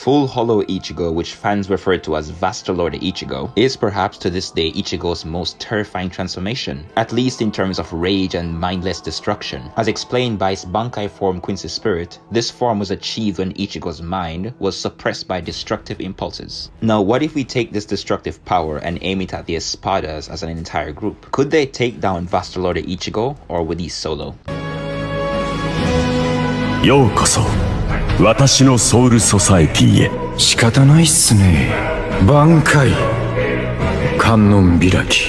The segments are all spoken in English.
Full Hollow Ichigo, which fans refer to as Vasto Lorde Ichigo, is perhaps to this day Ichigo's most terrifying transformation, at least in terms of rage and mindless destruction. As explained by his Bankai form Quincy's spirit, this form was achieved when Ichigo's mind was suppressed by destructive impulses. Now what if we take this destructive power and aim it at the Espadas as an entire group? Could they take down Vasto Lorde Ichigo, or would he solo? ようこそ私のソウルソサエティへ。仕方ないっすね。挽回、観音開き、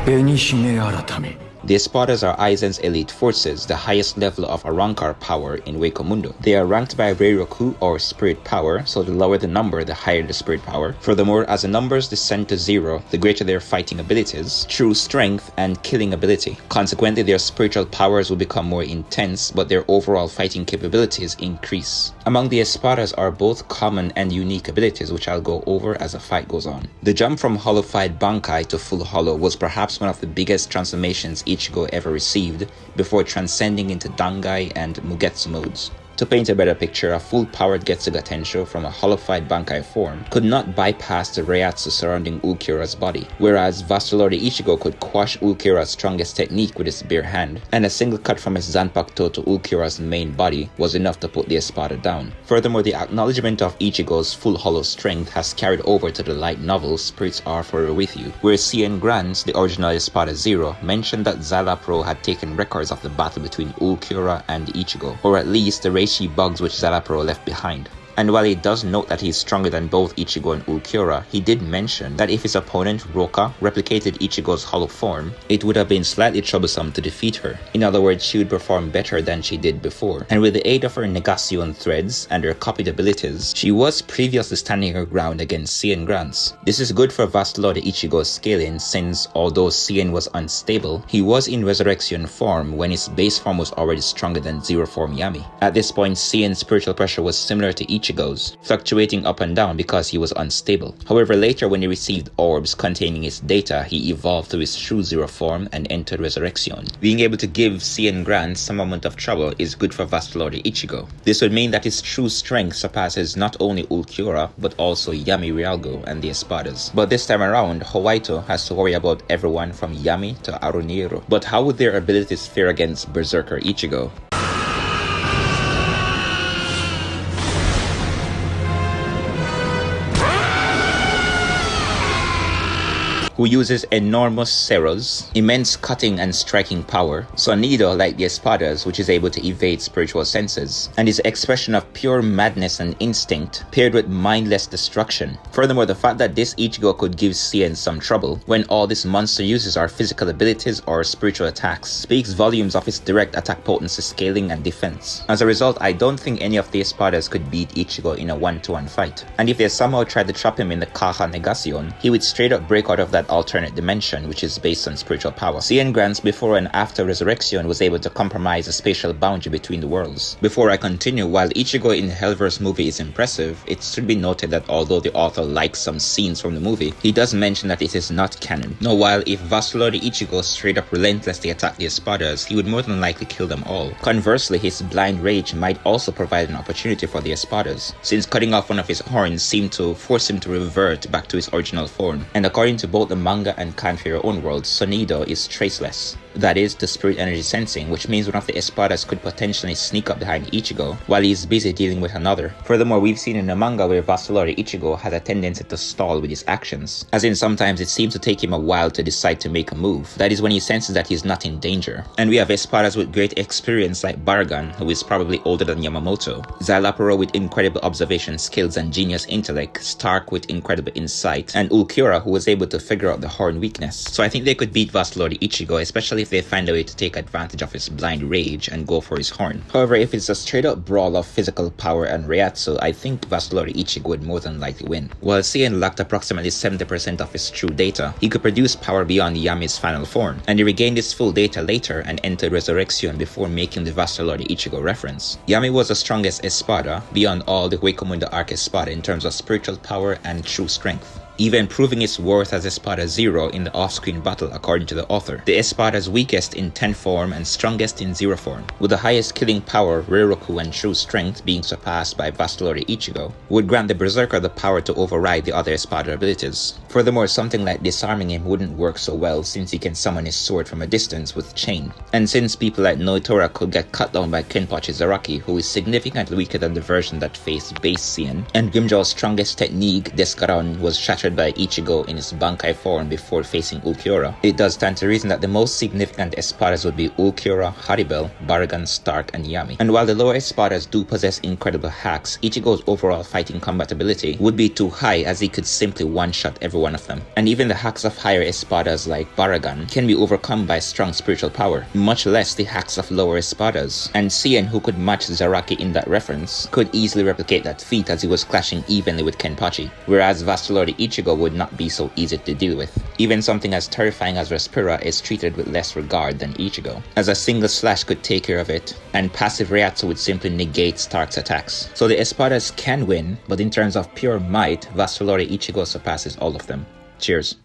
紅姫改め。 The Espadas are Aizen's elite forces, the highest level of Arrancar power in Hueco They are ranked by Reiroku or spirit power, so the lower the number, the higher the spirit power. Furthermore, as the numbers descend to 0, the greater their fighting abilities, true strength, and killing ability. Consequently, their spiritual powers will become more intense, but their overall fighting capabilities increase. Among the Espadas are both common and unique abilities, which I'll go over as the fight goes on. The jump from Hollowified Bankai to Full Hollow was perhaps one of the biggest transformations Ichigo ever received, before transcending into Dangai and Mugetsu modes. To paint a better picture, a full-powered Getsuga Tensho from a hollowified Bankai form could not bypass the Reiatsu surrounding Ulquiorra's body, whereas Vasto Lorde Ichigo could quash Ulquiorra's strongest technique with his bare hand, and a single cut from his Zanpakuto to Ulquiorra's main body was enough to put the Espada down. Furthermore, the acknowledgement of Ichigo's full hollow strength has carried over to the light novel Spirits Are Forever With You, where C.N. Grants, the original Espada Zero, mentioned that Zalapro had taken records of the battle between Ulquiorra and Ichigo, or at least the Reishi bugs which Zalapro left behind. And while he does note that he is stronger than both Ichigo and Ulquiorra, he did mention that if his opponent, Roka, replicated Ichigo's hollow form, it would have been slightly troublesome to defeat her. In other words, she would perform better than she did before. And with the aid of her Negacion threads and her copied abilities, she was previously standing her ground against Cien Grants. This is good for Vasto Lorde Ichigo's scaling, since although Cien was unstable, he was in Resurrection form when his base form was already stronger than Zero form Yami. At this point, Cien's spiritual pressure was similar to Ichigo's, fluctuating up and down because he was unstable. However, later when he received orbs containing his data, he evolved to his true Zero form and entered Resurrection. Being able to give Cien Grants some amount of trouble is good for Vasto Lorde Ichigo. This would mean that his true strength surpasses not only Ulquiorra, but also Yami Realgo and the Espadas. But this time around, Hawaito has to worry about everyone from Yami to Aruniero. But how would their abilities fare against Berserker Ichigo? Who uses enormous Seros, immense cutting and striking power, Sonido like the Espadas, which is able to evade spiritual senses, and his expression of pure madness and instinct paired with mindless destruction. Furthermore, the fact that this Ichigo could give Cien some trouble when all this monster uses are physical abilities or spiritual attacks speaks volumes of his direct attack potency scaling and defense. As a result, I don't think any of the Espadas could beat Ichigo in a 1-to-1 fight, and if they somehow tried to trap him in the Kaha Negacion, he would straight up break out of that alternate dimension which is based on spiritual power. Cien Grants before and after Resurrection was able to compromise the spatial boundary between the worlds. Before I continue, while Ichigo in Hellverse movie is impressive, it should be noted that although the author likes some scenes from the movie, he does mention that it is not canon. Now while if Vasto Lorde Ichigo straight up relentlessly attacked the Espadas, he would more than likely kill them all. Conversely, his blind rage might also provide an opportunity for the Espadas, since cutting off one of his horns seemed to force him to revert back to his original form. And according to both the Manga and Kanfiro own world, Sonido is traceless. That is, the spirit energy sensing, which means one of the Espadas could potentially sneak up behind Ichigo while he is busy dealing with another. Furthermore, we've seen in the manga where Vasto Lorde Ichigo has a tendency to stall with his actions, as in sometimes it seems to take him a while to decide to make a move. That is when he senses that he's not in danger. And we have Espadas with great experience like Baragan, who is probably older than Yamamoto, Zalapro with incredible observation skills and genius intellect, Stark with incredible insight, and Ulquiorra, who was able to figure out the horn weakness. So I think they could beat Vasto Lorde Ichigo, especially if they find a way to take advantage of his blind rage and go for his horn. However, if it's a straight up brawl of physical power and Reiatsu, I think Vasto Lorde Ichigo would more than likely win. While Cien lacked approximately 70% of his true data, he could produce power beyond Yami's final form, and he regained his full data later and entered Resurrection before making the Vasto Lorde Ichigo reference. Yami was the strongest Espada beyond all the Hueco Mundo arc Espada in terms of spiritual power and true strength. even proving its worth as Espada 0 in the off-screen battle according to the author. The Espada's weakest in 10 form and strongest in 0 form, with the highest killing power, Reiroku, and true strength being surpassed by Vasto Lorde Ichigo, would grant the Berserker the power to override the other Espada abilities. Furthermore, something like disarming him wouldn't work so well since he can summon his sword from a distance with chain, and since people like Noitora could get cut down by Kenpachi Zaraki, who is significantly weaker than the version that faced base Sien, and Grimjaw's strongest technique, Descaron, was shattered by Ichigo in his Bankai form before facing Ulquiorra, it does stand to reason that the most significant Espadas would be Ulquiorra, Haribel, Baragan, Stark, and Yami. And while the lower Espadas do possess incredible hacks, Ichigo's overall fighting combat ability would be too high as he could simply one-shot every one of them. And even the hacks of higher Espadas like Baragan can be overcome by strong spiritual power, much less the hacks of lower Espadas. And Sien, who could match Zaraki in that reference, could easily replicate that feat as he was clashing evenly with Kenpachi, whereas Vasto Lorde Ichigo would not be so easy to deal with. Even something as terrifying as Respira is treated with less regard than Ichigo, as a single slash could take care of it, and passive Reiatsu would simply negate Stark's attacks. So the Espadas can win, but in terms of pure might, Vasto Lorde Ichigo surpasses all of them. Cheers.